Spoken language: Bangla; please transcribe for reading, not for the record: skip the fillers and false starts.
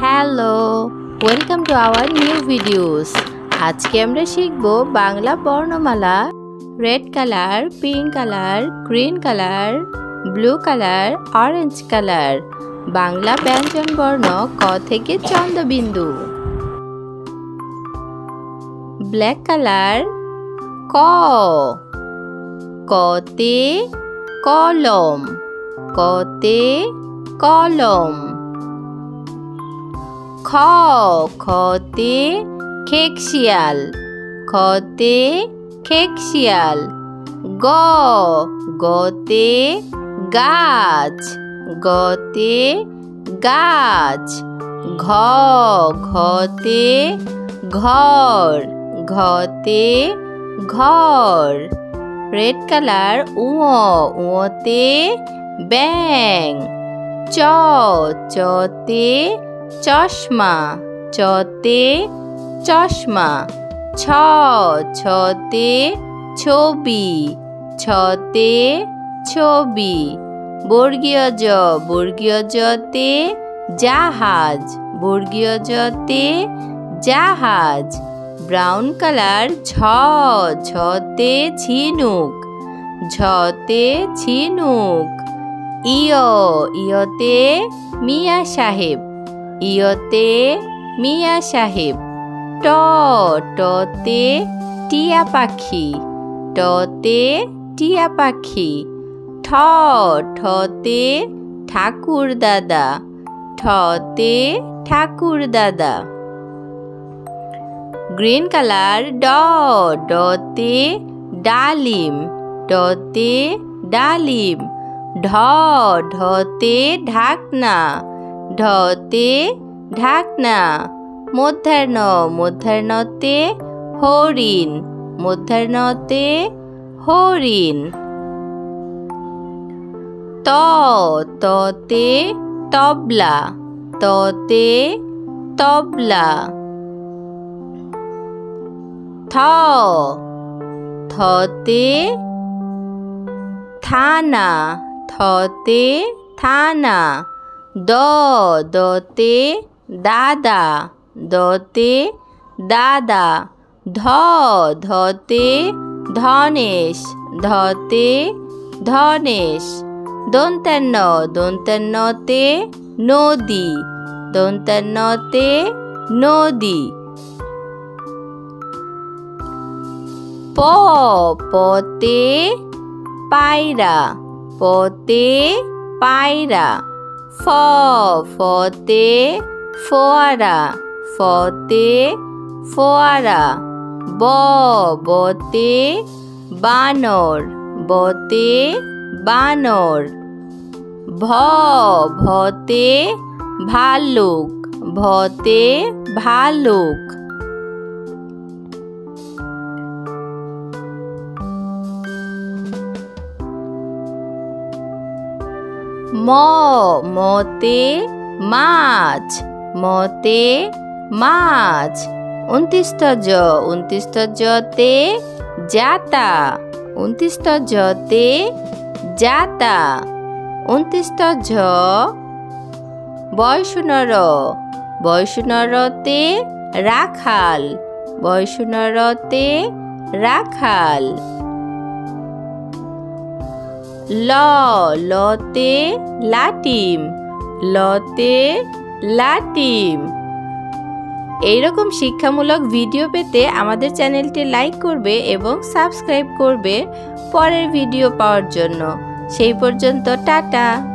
Hello, welcome to our new videos. আজকে আমরা শিখব বাংলা বর্ণমালা। Red colour, pink colour, green colour, blue colour, orange colour. Bangla ব্যঞ্জন বর্ণ ক থেকে চন্দ্রবিন্দু। ব্ল্যাক কালার ক, কতে কলম, কতে কলম। খ, খতে খেকশিয়াল, খতে খেকশিয়াল। গ, গতে গাছ, গতে গাছ। ঘ, ঘতে ঘর, ঘতে ঘর। রেড কালার উ, উতে ব্যাং। চ, চতে চশমা, চতে চশমা। ছ, ছতে ছবি, ছতে ছবি। বর্গীয় জ, বর্গীয় জতে জাহাজ, বর্গীয় জতে জাহাজ। ব্রাউন কালার ঝ, ঝতে ঝিনুক, ঝতে ঝিনুক। ইয়, ইয়তে মিয়া সাহেব, ইয়তে মিয়া সাহেব। ট, টতে টিয়া পাখি, টতে টিয়া পাখি। ঠ, ঠতে ঠাকুর দাদা, ঠতে ঠাকুর দাদা। গ্রিন কালার ড, ডতে ডালিম, ডতে ডালিম। ঢ, ঢতে ঢাকনা, ঢতে ঢাকনা। মধ্যাহ্ন, মধ্যাহ্নতে হরিণ, মধ্যাহ্নতে হরিণ। ত, ততে তবলা, ততে তবলা। থ, থতে থানা, থতে থানা। দ, দতে দাদা, দতে দাদা। ধ, ধতে ধনেশ, ধতে ধনেশ। দন্তান্ন, দন্তান্নতে নদী, দন্তান্নতে নদী। প, পতে পায়রা, পতে পায়রা। ফ, ফতে ফোয়ারা, ফতে ফোয়ারা। ব, বতে বানর, বতে বানর। ভ, ভতে ভালুক, ভতে ভালুক। ম, মতে মাছ, মতে মাছ। ২৯ জ, ২৯ জতে জাতা, ২৯ জতে জাতা। ২৯ ঝ, বয়সুনর, বয়সুনরতে রাখাল, বয়সুনরতে রাখাল। ল, লতে লাটিম, লতে লাটিম। এইরকম শিক্ষামূলক ভিডিও পেতে আমাদের চ্যানেলটি লাইক করবে এবং সাবস্ক্রাইব করবে পরের ভিডিও পাওয়ার জন্য। সেই পর্যন্ত টাটা।